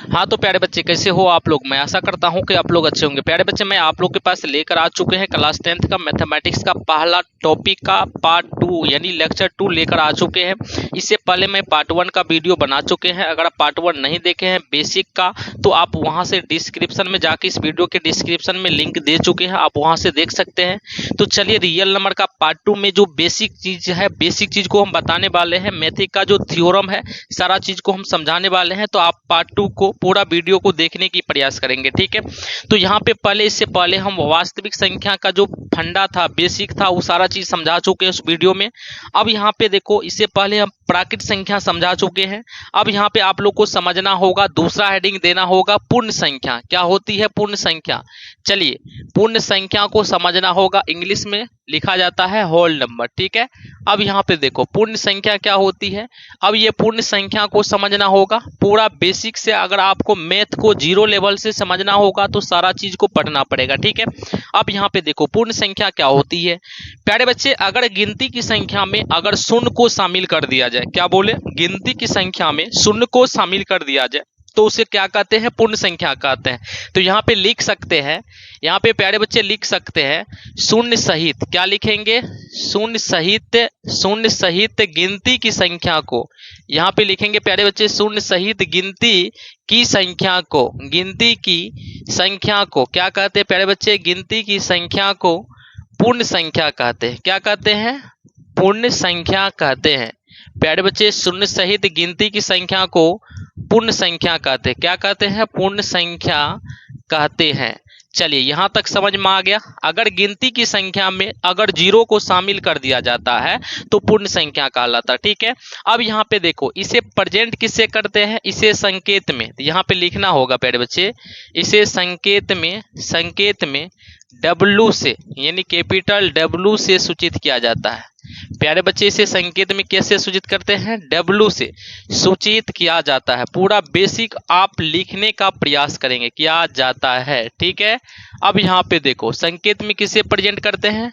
हाँ तो प्यारे बच्चे कैसे हो आप लोग। मैं आशा करता हूँ कि आप लोग अच्छे होंगे। प्यारे बच्चे मैं आप लोग के पास लेकर आ चुके हैं क्लास 10th का मैथमेटिक्स का पहला टॉपिक का पार्ट 2 यानी लेक्चर 2 लेकर आ चुके हैं। इससे पहले मैं पार्ट 1 का वीडियो बना चुके हैं। अगर आप पार्ट 1 नहीं देखे हैं बेसिक का तो आप वहां से डिस्क्रिप्शन में जाके इस वीडियो के डिस्क्रिप्शन में लिंक दे चुके हैं, आप वहां से देख सकते हैं। तो चलिए रियल नंबर का पार्ट 2 में जो बेसिक चीज है, बेसिक चीज को हम बताने वाले हैं। मैथिक का जो थ्योरम है सारा चीज को हम समझाने वाले हैं। तो आप पार्ट 2 को पूरा वीडियो को देखने की प्रयास करेंगे, ठीक है। तो यहाँ पे पहले इससे पहले हम वास्तविक संख्या का जो फंडा था, बेसिक था, वो सारा चीज समझा चुके हैं उस वीडियो में। अब यहाँ पे देखो, इससे पहले हम प्राकृत संख्या समझा चुके हैं। अब यहाँ पे आप लोग को समझना होगा, दूसरा हेडिंग देना होगा पूर्ण संख्या। क्या होती है पूर्ण संख्या? चलिए पूर्ण संख्या को समझना होगा, इंग्लिश में लिखा जाता है होल नंबर, ठीक है। अब यहाँ पे देखो पूर्ण संख्या क्या होती है। अब ये पूर्ण संख्या को समझना होगा पूरा बेसिक से। अगर आपको मैथ को 0 लेवल से समझना होगा तो सारा चीज को पढ़ना पड़ेगा, ठीक है। अब यहाँ पे देखो पूर्ण संख्या क्या होती है प्यारे बच्चे। अगर गिनती की संख्या में अगर शून्य को शामिल कर दिया जाए, क्या बोले, गिनती की संख्या में शून्य को शामिल कर दिया जाए तो उसे क्या कहते हैं? पूर्ण संख्या कहते हैं। तो यहाँ पे लिख सकते हैं, यहाँ पे प्यारे बच्चे लिख सकते हैं शून्य सहित, क्या लिखेंगे? शून्य सहित, शून्य सहित गिनती की संख्या को, यहाँ पे लिखेंगे प्यारे बच्चे शून्य सहित गिनती की संख्या को, गिनती की संख्या को क्या कहते हैं प्यारे बच्चे? गिनती की संख्या को पूर्ण संख्या कहते हैं। क्या कहते हैं? पूर्ण संख्या कहते हैं प्यारे बच्चे। शून्य सहित गिनती की संख्या को पूर्ण संख्या कहते हैं। क्या कहते हैं? पूर्ण संख्या कहते हैं। चलिए यहां तक समझ में आ गया। अगर गिनती की संख्या में अगर 0 को शामिल कर दिया जाता है तो पूर्ण संख्या कहलाता है, ठीक है। अब यहाँ पे देखो, इसे प्रेजेंट किससे करते हैं? इसे संकेत में, यहाँ पे लिखना होगा प्यारे बच्चे, इसे संकेत में, संकेत में W से यानी कैपिटल W से सूचित किया जाता है प्यारे बच्चे। इसे संकेत में कैसे सूचित करते हैं? W से सूचित किया जाता है। पूरा बेसिक आप लिखने का प्रयास करेंगे, किया जाता है, ठीक है। अब यहाँ पे देखो संकेत में किसे प्रेजेंट करते हैं?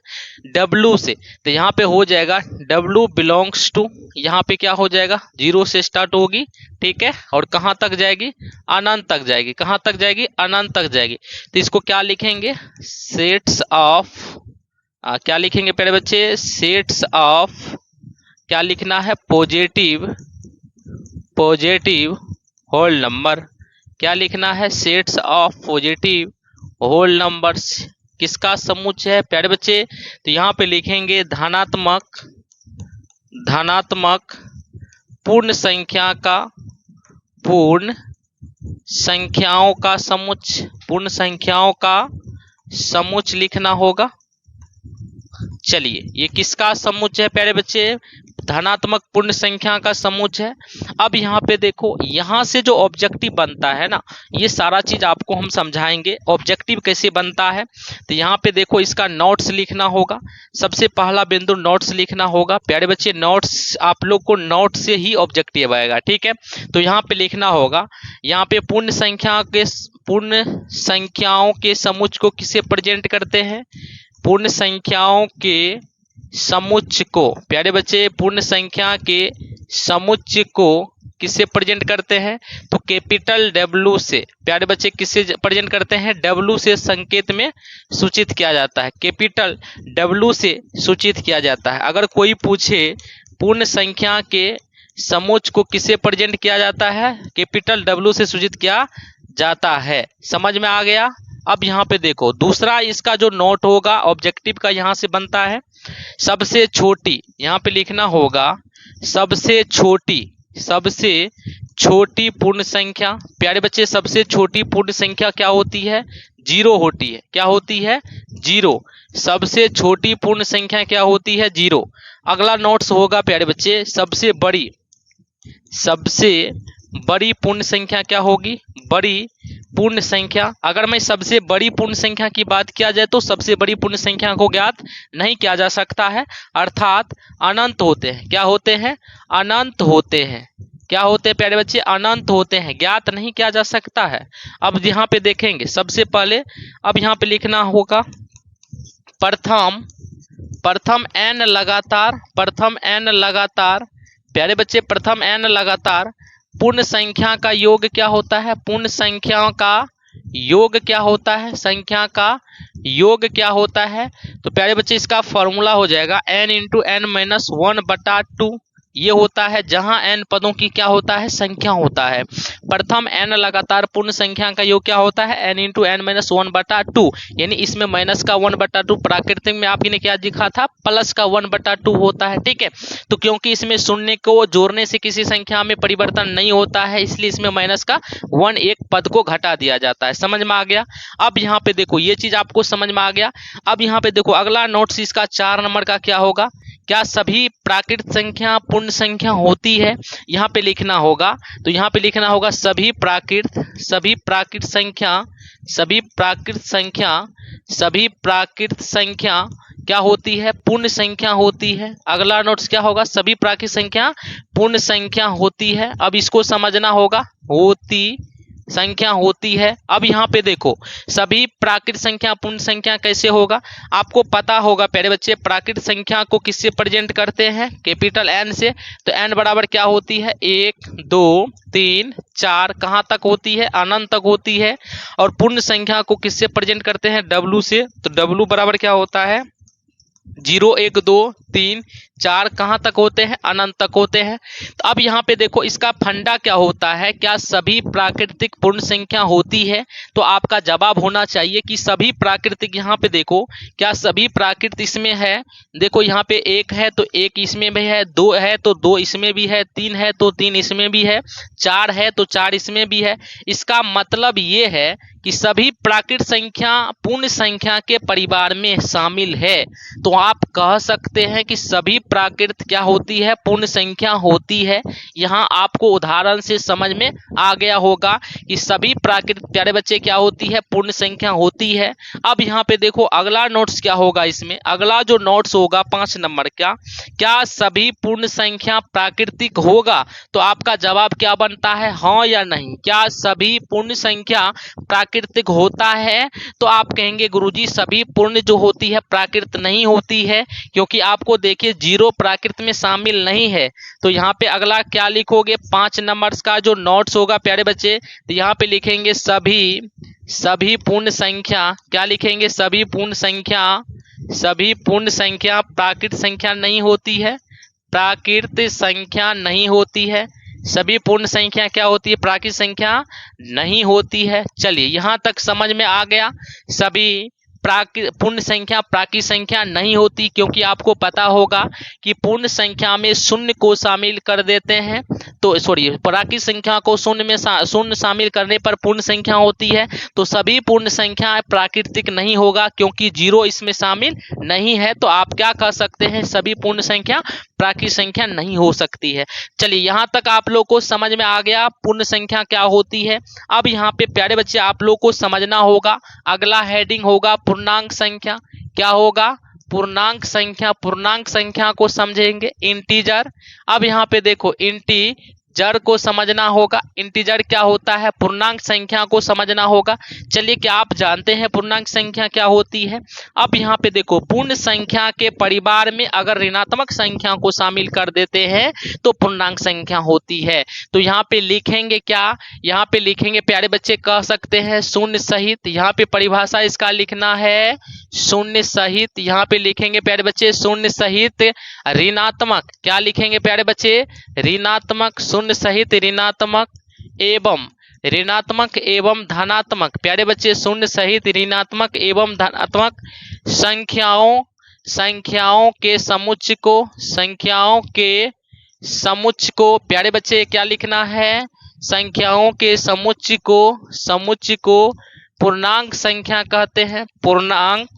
W से। तो यहाँ पे हो जाएगा W बिलोंग्स टू, यहाँ पे क्या हो जाएगा? 0 से स्टार्ट होगी, ठीक है, और कहाँ तक जाएगी? अनंत तक जाएगी। कहाँ तक जाएगी? अनंत तक जाएगी। तो इसको क्या लिखेंगे? सेट्स ऑफ, क्या लिखेंगे प्यारे बच्चे? सेट्स ऑफ, क्या लिखना है? Positive, positive whole number. क्या लिखना है? Sets of positive whole numbers. किसका समुच्चय है प्यारे बच्चे? तो यहाँ पे लिखेंगे धनात्मक, धनात्मक पूर्ण संख्या का, पूर्ण संख्याओं का समुच्चय, पूर्ण संख्याओं का समुच्चय लिखना होगा। चलिए ये किसका समुच्चय है प्यारे बच्चे? धनात्मक पूर्ण संख्या का समुच्चय है। अब यहाँ पे देखो, यहाँ से जो ऑब्जेक्टिव बनता है ना, ये सारा चीज आपको हम समझाएंगे ऑब्जेक्टिव कैसे बनता है। तो यहाँ पे देखो इसका नोट्स लिखना होगा। सबसे पहला बिंदु नोट्स लिखना होगा प्यारे बच्चे। नोट्स आप लोग को नोट से ही ऑब्जेक्टिव आएगा, ठीक है। तो यहाँ पे लिखना होगा, यहाँ पे पूर्ण संख्या के, पूर्ण संख्याओं के समुच्चय को किसे प्रेजेंट करते हैं? पूर्ण संख्याओं के समुच्चय को प्यारे बच्चे, पूर्ण संख्या के समुच्चय को किससे प्रेजेंट करते हैं? तो कैपिटल W से प्यारे बच्चे किससे प्रेजेंट करते हैं? W से संकेत में सूचित किया जाता है। कैपिटल W से सूचित किया जाता है। अगर कोई पूछे पूर्ण संख्या के समुच्चय को किससे प्रेजेंट किया जाता है? कैपिटल W से सूचित किया जाता है। समझ में आ गया? अब यहाँ पे देखो दूसरा इसका जो नोट होगा ऑब्जेक्टिव का, यहाँ से बनता है सबसे छोटी, यहाँ पे लिखना होगा सबसे छोटी, सबसे छोटी पूर्ण संख्या। प्यारे बच्चे सबसे छोटी पूर्ण संख्या क्या होती है? 0 होती है। क्या होती है? 0। सबसे छोटी पूर्ण संख्या क्या होती है? 0। अगला नोट्स होगा प्यारे बच्चे सबसे बड़ी, सबसे बड़ी पूर्ण संख्या क्या होगी? बड़ी पूर्ण संख्या। अगर मैं सबसे बड़ी पूर्ण संख्या की बात किया जाए तो सबसे बड़ी पूर्ण संख्या को ज्ञात नहीं किया जा सकता है, अर्थात अनंत होते हैं। क्या होते हैं? अनंत होते हैं। क्या होते हैं प्यारे बच्चे? अनंत होते हैं, ज्ञात नहीं किया जा सकता है। अब यहाँ पे देखेंगे सबसे पहले, अब यहाँ पे लिखना होगा प्रथम, प्रथम n लगातार, प्रथम n लगातार प्यारे बच्चे, प्रथम n लगातार पूर्ण संख्या का योग क्या होता है? पूर्ण संख्याओं का योग क्या होता है? संख्या का योग क्या होता है? तो प्यारे बच्चे इसका फॉर्मूला हो जाएगा n इंटू एन माइनस 1/2। ये होता है जहां n पदों की क्या होता है? संख्या होता है। प्रथम n लगातार पूर्ण संख्या का योग क्या होता है? n इंटू एन माइनस 1/2, यानी इसमें माइनस का 1/2, प्राकृतिक में आपने क्या दिखा था? प्लस का 1/2 होता है। ठीक है, तो क्योंकि इसमें शून्य को जोड़ने से किसी संख्या में परिवर्तन नहीं होता है, इसलिए इसमें माइनस का 1 एक पद को घटा दिया जाता है। समझ में आ गया? अब यहाँ पे देखो ये चीज आपको समझ में आ गया। अब यहाँ पे देखो अगला नोट्स इसका 4 नंबर का क्या होगा? क्या सभी प्राकृत संख्या पूर्ण संख्या होती है? यहाँ पे लिखना होगा। तो यहाँ पे लिखना होगा सभी प्राकृत संख्या क्या होती है? पूर्ण संख्या होती है। अगला नोट्स क्या होगा? सभी प्राकृत संख्या पूर्ण संख्या होती है। अब इसको समझना होगा, संख्या होती है। अब यहाँ पे देखो सभी प्राकृत संख्या पूर्ण संख्या कैसे होगा? आपको पता होगा प्यारे बच्चे, प्राकृत संख्या को किससे प्रेजेंट करते हैं? कैपिटल एन से। तो एन बराबर क्या होती है? 1 2 3 4 कहाँ तक होती है? अनंत तक होती है। और पूर्ण संख्या को किससे प्रेजेंट करते हैं? डब्लू से। तो डब्लू बराबर क्या होता है? 0 1 2 3 4 कहाँ तक होते हैं? अनंत तक होते हैं। तो अब यहाँ पे देखो इसका फंडा क्या होता है? क्या सभी प्राकृतिक पूर्ण संख्या होती है? तो आपका जवाब होना चाहिए कि सभी प्राकृतिक। यहाँ पे देखो क्या सभी प्राकृत इसमें है? देखो यहाँ पे 1 है तो 1 इसमें भी है, 2 है तो 2 इसमें भी है, 3 है तो 3 इसमें भी है, 4 है तो 4 इसमें भी है। इसका मतलब ये है कि सभी प्राकृत संख्या पूर्ण संख्या के परिवार में शामिल है। तो आप कह सकते हैं कि सभी प्राकृत क्या होती है? पूर्ण संख्या होती है। यहाँ आपको उदाहरण से समझ में आ गया होगा कि सभी प्राकृत प्यारे बच्चे क्या होती है? पूर्ण संख्या होती है। अब यहाँ पे देखो अगला नोट्स क्या होगा? इसमें अगला जो नोट्स होगा 5 नंबर का, क्या सभी पूर्ण संख्या प्राकृतिक होगा? तो आपका जवाब क्या बनता है? हाँ या नहीं? क्या सभी पूर्ण संख्या प्राकृतिक होता है? तो आप कहेंगे गुरुजी सभी पूर्ण जो होती है प्राकृत नहीं होती है, क्योंकि आपको देखिए 0 प्राकृत में शामिल नहीं है। तो यहाँ पे अगला क्या लिखोगे? 5 नंबर्स का जो नोट्स होगा प्यारे बच्चे, तो यहाँ पे लिखेंगे सभी पूर्ण संख्या। क्या लिखेंगे? सभी पूर्ण संख्या प्राकृत संख्या नहीं होती है, प्राकृत संख्या नहीं होती है। सभी पूर्ण संख्या क्या होती है? प्राकृत संख्या नहीं होती है। चलिए यहाँ तक समझ में आ गया। सभी पूर्ण संख्या प्राकृत संख्या नहीं होती, क्योंकि आपको पता होगा कि पूर्ण संख्या में शून्य को शामिल कर देते हैं। तो सॉरी, प्राकृत संख्या को शून्य शामिल करने पर पूर्ण संख्या होती है। तो सभी पूर्ण संख्या प्राकृतिक नहीं होगा, क्योंकि 0 इसमें शामिल नहीं है। तो आप क्या कह सकते हैं? सभी पूर्ण संख्या प्राकृत संख्या नहीं हो सकती है। चलिए यहाँ तक आप लोग को समझ में आ गया पूर्ण संख्या क्या होती है। अब यहाँ पे प्यारे बच्चे आप लोग को समझना होगा, अगला हेडिंग होगा पूर्णांक संख्या। क्या होगा? पूर्णांक संख्या। पूर्णांक संख्या को समझेंगे इंटीजर। अब यहाँ पे देखो इंटीजर को समझना होगा। इंटीजर क्या होता है? पूर्णांक संख्या को समझना होगा। चलिए क्या आप जानते हैं पूर्णांक संख्या क्या होती है? अब यहाँ पे देखो पूर्ण संख्या के परिवार में अगर ऋणात्मक संख्या को शामिल कर देते हैं तो पूर्णांक संख्या होती है। तो यहाँ पे लिखेंगे क्या? यहाँ पे लिखेंगे प्यारे बच्चे, कह सकते हैं शून्य सहित। यहाँ पे परिभाषा इसका लिखना है शून्य सहित। यहाँ पे लिखेंगे प्यारे बच्चे शून्य सहित ऋणात्मक। क्या लिखेंगे प्यारे बच्चे? ऋणात्मक। शून्य सहित ऋणात्मक एवं धनात्मक। प्यारे बच्चे शून्य सहित ऋणात्मक एवं धनात्मक संख्याओं के समुच्चय को प्यारे बच्चे क्या लिखना है? संख्याओं के समुच्चय को पूर्णांक संख्या कहते हैं। पूर्णांक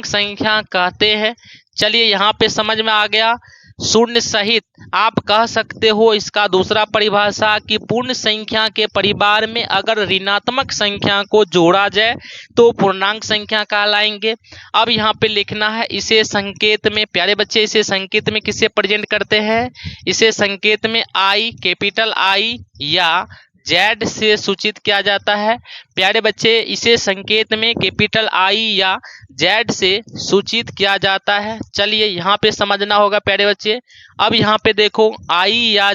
संख्या कहते हैं। चलिए यहाँ पे समझ में आ गया। शून्य सहित आप कह सकते हो इसका दूसरा परिभाषा कि पूर्ण संख्या के परिवार में अगर ऋणात्मक संख्या को जोड़ा जाए तो पूर्णांक संख्या कहलाएंगे। अब यहाँ पे लिखना है इसे संकेत में। प्यारे बच्चे इसे संकेत में किससे प्रेजेंट करते हैं? इसे संकेत में आई, कैपिटल आई या जेड से सूचित किया जाता है। प्यारे बच्चे इसे संकेत में कैपिटल आई या जेड से सूचित किया जाता है। चलिए यहाँ पे समझना होगा प्यारे बच्चे। अब यहाँ पे देखो आई या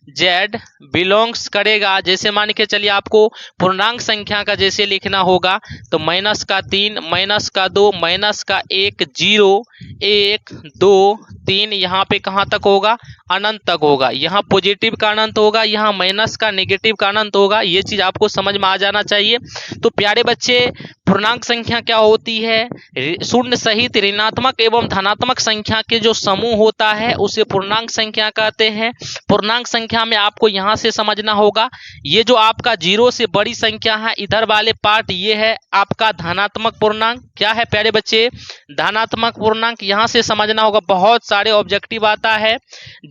जेड बिलोंग्स करेगा, जैसे मान के चलिए आपको पूर्णांक संख्या का जैसे लिखना होगा तो -3, -2, -1, 0, 1, 2, 3 यहाँ पे कहाँ तक होगा, अनंत तक होगा। यहाँ पॉजिटिव का अनंत होगा, यहाँ माइनस का नेगेटिव का अनंत होगा। ये चीज आपको समझ में आ जाना चाहिए। तो प्यारे बच्चे पूर्णांक संख्या क्या होती है, शून्य सहित ऋणात्मक एवं धनात्मक संख्या के जो समूह होता है उसे पूर्णांक संख्या कहते हैं। पूर्णांक संख्या में आपको यहाँ से समझना होगा, ये जो आपका 0 से बड़ी संख्या है, इधर वाले पार्ट ये है आपका धनात्मक पूर्णांक। क्या है प्यारे बच्चे, धनात्मक पूर्णांक। यहाँ से समझना होगा, बहुत सारे ऑब्जेक्टिव आता है।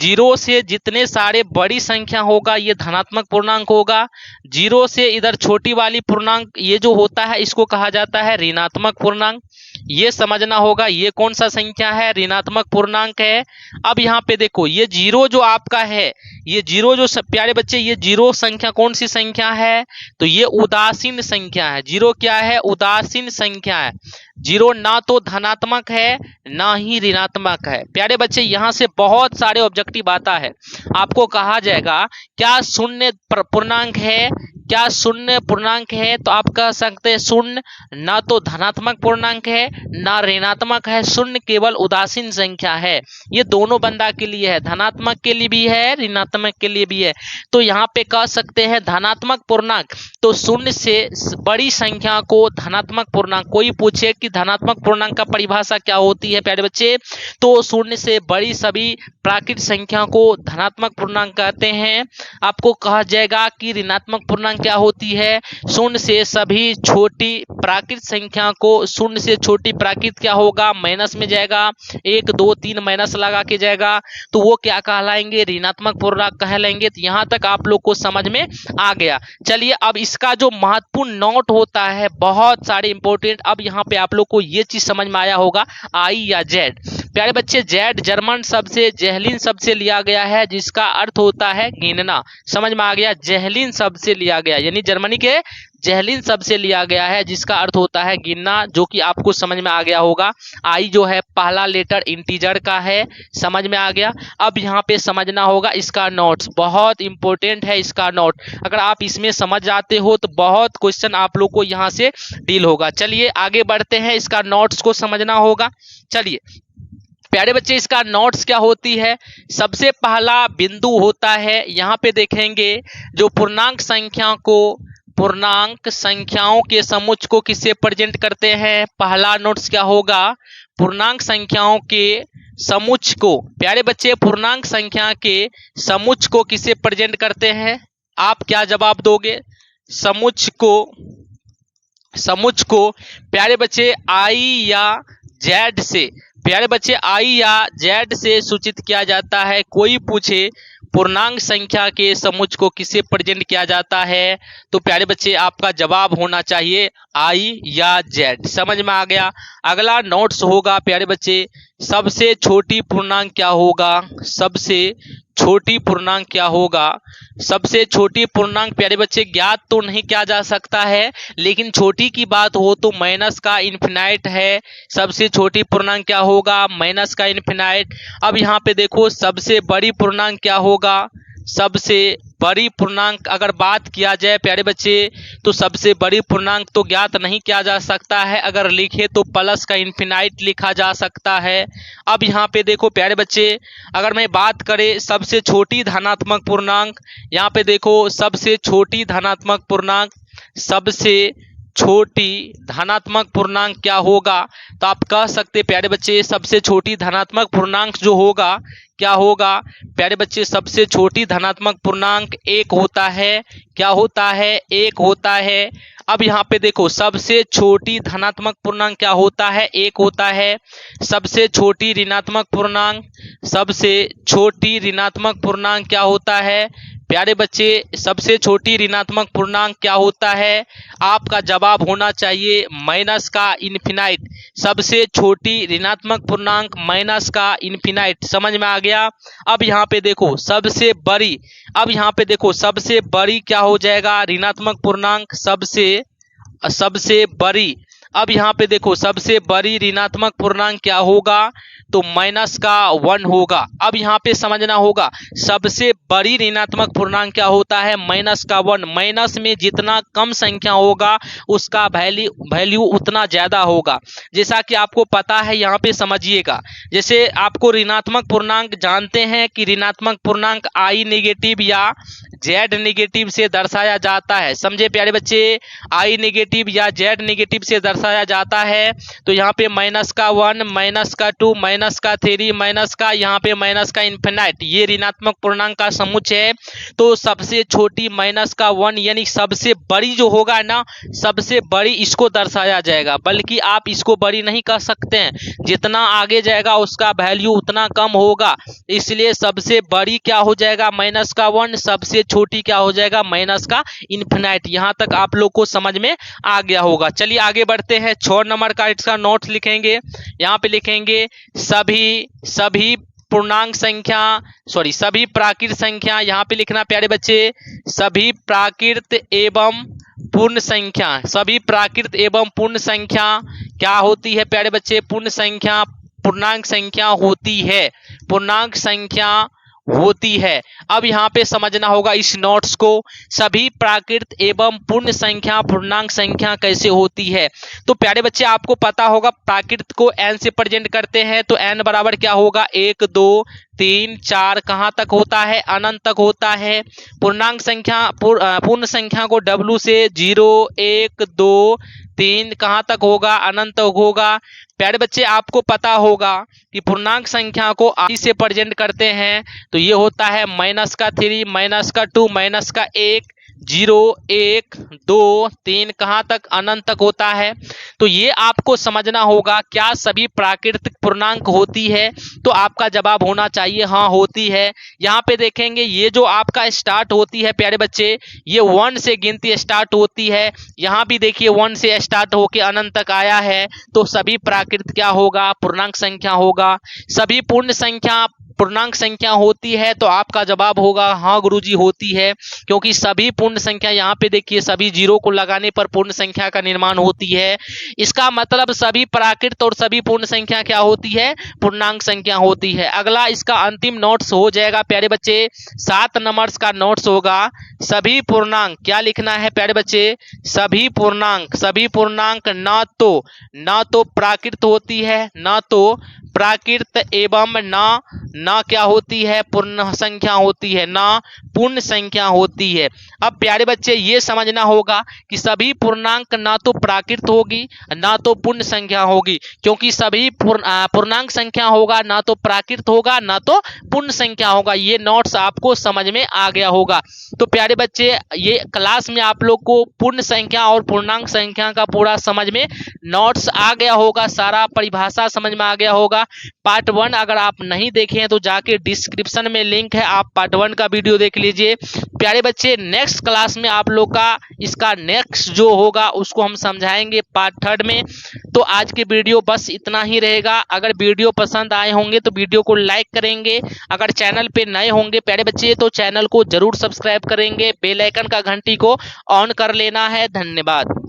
0 से जितने सारे बड़ी संख्या होगा ये धनात्मक पूर्णांक होगा। 0 से इधर छोटी वाली पूर्णांक ये जो होता है इसको कहा जाता है ऋणात्मक पूर्णांक। ये समझना होगा ये कौन सा संख्या है, ऋणात्मक पूर्णांक है। अब यहाँ पे देखो ये 0 जो आपका है, ये 0 जो प्यारे बच्चे ये 0 संख्या कौन सी संख्या है, तो ये उदासीन संख्या है। 0 क्या है, उदासीन संख्या है। 0 ना तो धनात्मक है ना ही ऋणात्मक है। प्यारे बच्चे यहाँ से बहुत सारे ऑब्जेक्टिव आता है, आपको कहा जाएगा क्या शून्य पूर्णांक है, क्या शून्य पूर्णांक है, तो आप कह सकते हैं शून्य ना तो धनात्मक पूर्णांक है ना ऋणात्मक है, शून्य केवल उदासीन संख्या है। ये दोनों बंदा के लिए है, धनात्मक के लिए भी है ऋणात्मक के लिए भी है। तो यहाँ पे कह सकते हैं धनात्मक पूर्णांक, तो शून्य से बड़ी संख्या को धनात्मक पूर्णांक। कोई पूछे कि धनात्मक पूर्णांक का परिभाषा क्या होती है प्यारे बच्चे, तो शून्य से बड़ी सभी प्राकृत संख्या को धनात्मक पूर्णांक कहते हैं। आपको कहा जाएगा कि ऋणात्मक पूर्णांक क्या होती है, शून्य से सभी छोटी प्राकृत संख्या को, शून्य से छोटी प्राकृत क्या होगा, माइनस में जाएगा, 1, 2, 3 माइनस लगा के जाएगा, तो वो क्या कहलाएंगे, ऋणात्मक पूर्णांक कहलाएंगे। तो यहाँ तक आप लोग को समझ में आ गया। चलिए अब इसका जो महत्वपूर्ण नोट होता है, बहुत सारे इंपॉर्टेंट, अब यहाँ पे आप लोग को ये चीज समझ में आया होगा, आई या जेड। प्यारे बच्चे जेड जर्मन शब्द से, जेहलिन शब्द से लिया गया है, जिसका अर्थ होता है गिनना। समझ में आ गया, जेहलिन शब्द से लिया गया, यानी जर्मनी के जेहलिन शब्द से लिया गया है, जिसका अर्थ होता है गिनना, जो कि आपको समझ में आ गया होगा। आई जो है पहला लेटर इंटीजर का है, समझ में आ गया। अब यहाँ पे समझना होगा इसका नोट्स, बहुत इंपॉर्टेंट है इसका नोट। अगर आप इसमें समझ जाते हो तो बहुत क्वेश्चन आप लोग को यहाँ से डील होगा। चलिए आगे बढ़ते हैं, इसका नोट्स को समझना होगा। चलिए प्यारे बच्चे इसका नोट्स क्या होती है, सबसे पहला बिंदु होता है, यहाँ पे देखेंगे जो पूर्णांक संख्या को, पूर्णांक संख्याओं के समुच्चय को किससे प्रेजेंट करते हैं। पहला नोट्स क्या होगा, पूर्णांक संख्याओं के समुच्चय को। प्यारे बच्चे पूर्णांक संख्या के समुच्चय को किससे प्रेजेंट करते हैं, आप क्या जवाब दोगे, समुच्चय को प्यारे बच्चे आई या जेड से, प्यारे बच्चे आई या जेड से सूचित किया जाता है। कोई पूछे पूर्णांक संख्या के समुच्चय को किससे प्रेजेंट किया जाता है, तो प्यारे बच्चे आपका जवाब होना चाहिए आई या जेड। समझ में आ गया। अगला नोट्स होगा प्यारे बच्चे, सबसे छोटी पूर्णांक क्या होगा, सबसे छोटी पूर्णांक क्या होगा। सबसे छोटी पूर्णांक प्यारे बच्चे ज्ञात तो नहीं किया जा सकता है, लेकिन छोटी की बात हो तो माइनस का इन्फिनाइट है। सबसे छोटी पूर्णांक क्या होगा, माइनस का इन्फिनाइट। अब यहाँ पे देखो सबसे बड़ी पूर्णांक क्या होगा, सबसे बड़ी पूर्णांक अगर बात किया जाए प्यारे बच्चे, तो सबसे बड़ी पूर्णांक तो ज्ञात नहीं किया जा सकता है, अगर लिखे तो प्लस का इन्फिनाइट लिखा जा सकता है। अब यहाँ पे देखो प्यारे बच्चे, अगर मैं बात करें सबसे छोटी धनात्मक पूर्णांक, यहाँ पे देखो सबसे छोटी धनात्मक पूर्णांक, सबसे छोटी धनात्मक पूर्णांक क्या होगा, तो आप कह सकते प्यारे बच्चे सबसे छोटी धनात्मक पूर्णांक जो होगा क्या होगा, प्यारे बच्चे सबसे छोटी धनात्मक पूर्णांक 1 होता है। क्या होता है, 1 होता है। अब यहाँ पे देखो सबसे छोटी धनात्मक पूर्णांक क्या होता है, 1 होता है। सबसे छोटी ऋणात्मक पूर्णांक, सबसे छोटी ऋणात्मक पूर्णांक क्या होता है, प्यारे बच्चे सबसे छोटी ऋणात्मक पूर्णांक क्या होता है? आपका जवाब होना चाहिए माइनस का इन्फिनाइट। सबसे छोटी ऋणात्मक पूर्णांक माइनस का इन्फिनाइट। समझ में आ गया? अब यहाँ पे देखो सबसे बड़ी, अब यहाँ पे देखो सबसे बड़ी क्या हो जाएगा ऋणात्मक पूर्णांक? सबसे बड़ी, अब यहाँ पे देखो सबसे बड़ी ऋणात्मक पूर्णांक क्या होगा? तो माइनस का 1 होगा। अब यहाँ पे समझना होगा सबसे बड़ी ऋणात्मक पूर्णांक क्या होता है? माइनस का 1। माइनस में जितना कम संख्या होगा उसका वैल्यू उतना ज्यादा होगा। जैसा कि आपको पता है, यहाँ पे समझिएगा, जैसे आपको ऋणात्मक पूर्णांक जानते हैं कि ऋणात्मक पूर्णांक आई नेगेटिव या जेड नेगेटिव से दर्शाया जाता है। समझे प्यारे बच्चे? आई नेगेटिव या जेड नेगेटिव से दर्शाया जाता है। तो यहाँ पे माइनस का 1, माइनस का 2, माइनस का 3, माइनस का यहाँ पे माइनस का इन्फिनाइट, ये ऋणात्मक पूर्णांक का समुच्चय है। तो सबसे छोटी माइनस का 1 यानी सबसे बड़ी जो होगा ना, सबसे बड़ी इसको दर्शाया जाएगा। बल्कि आप इसको बड़ी नहीं कर सकते हैं, जितना आगे जाएगा उसका वैल्यू उतना कम होगा। इसलिए सबसे बड़ी क्या हो जाएगा? माइनस का 1। सबसे छोटी क्या हो जाएगा? माइनस का इन्फिनाइट। यहाँ तक आप लोग को समझ में आ गया होगा। चलिए आगे बढ़ते हैं। 6 नंबर का इसका नोट्स लिखेंगे। यहाँ पे लिखेंगे सभी पूर्णांक संख्या, सभी प्राकृत संख्या। यहाँ पे लिखना प्यारे बच्चे, सभी प्राकृत एवं पूर्ण संख्या। सभी प्राकृत एवं पूर्ण संख्या क्या होती है प्यारे बच्चे? पूर्ण संख्या पूर्णांक संख्या होती है। पूर्णांक संख्या होती है। अब यहाँ पे समझना होगा इस नोट्स को, सभी प्राकृत एवं पूर्ण संख्या पूर्णांक संख्या कैसे होती है। तो प्यारे बच्चे आपको पता होगा प्राकृत को n से प्रेजेंट करते हैं, तो n बराबर क्या होगा? 1 2 3 4 कहाँ तक होता है? अनंत तक होता है। पूर्णांक संख्या पूर्ण संख्या को w से 0 1 2 3 कहाँ तक होगा? अनंत तक होगा। प्यारे बच्चे आपको पता होगा कि पूर्णांक संख्या को आई से प्रेजेंट करते हैं, तो ये होता है माइनस का 3, माइनस का 2, माइनस का 1, 0 1 2 3 कहाँ तक? अनंत तक होता है। तो ये आपको समझना होगा क्या सभी प्राकृतिक पूर्णांक होती है? तो आपका जवाब होना चाहिए हाँ होती है। यहाँ पे देखेंगे ये जो आपका स्टार्ट होती है प्यारे बच्चे, ये 1 से गिनती स्टार्ट होती है। यहाँ भी देखिए 1 से स्टार्ट होके अनंत तक आया है, तो सभी प्राकृत क्या होगा? पूर्णांक संख्या होगा। सभी पूर्ण संख्या पूर्णांक संख्या होती है, तो आपका जवाब होगा हाँ गुरुजी होती है, क्योंकि सभी पूर्ण संख्या, यहाँ पे देखिए सभी जीरो को लगाने पर पूर्ण संख्या का निर्माण होती है। इसका मतलब सभी प्राकृत और सभी पूर्ण संख्या क्या होती है? पूर्णांक संख्या होती है। अगला इसका अंतिम नोट्स हो जाएगा प्यारे बच्चे, 7 नंबर्स का नोट्स होगा। सभी पूर्णांक क्या लिखना है प्यारे बच्चे? सभी पूर्णांक ना तो प्राकृत होती है, ना तो प्राकृत एवं ना क्या होती है? पूर्ण संख्या होती है, ना पूर्ण संख्या होती है। अब प्यारे बच्चे ये समझना होगा कि सभी पूर्णांक ना तो प्राकृत होगी ना तो पूर्ण संख्या होगी, क्योंकि सभी पूर्णांक संख्या होगा ना तो प्राकृत होगा ना तो पूर्ण संख्या होगा। ये नोट्स आपको समझ में आ गया होगा। तो प्यारे बच्चे ये क्लास में आप लोग को पूर्ण संख्या और पूर्णांक संख्या का पूरा समझ में नोट्स आ गया होगा, सारा परिभाषा समझ में आ गया होगा। पार्ट 1 अगर आप नहीं देखे हैं तो जाके डिस्क्रिप्शन में लिंक है, आप पार्ट 1 का वीडियो देख लीजिए। प्यारे बच्चे नेक्स्ट क्लास में आप लोग का इसका नेक्स्ट जो होगा उसको हम समझाएंगे पार्ट 3 में। तो आज के वीडियो बस इतना ही रहेगा। अगर वीडियो पसंद आए होंगे तो वीडियो को लाइक करेंगे, अगर चैनल पे नए होंगे प्यारे बच्चे तो चैनल को जरूर सब्सक्राइब करेंगे, बेल आइकन का घंटी को ऑन कर लेना है। धन्यवाद।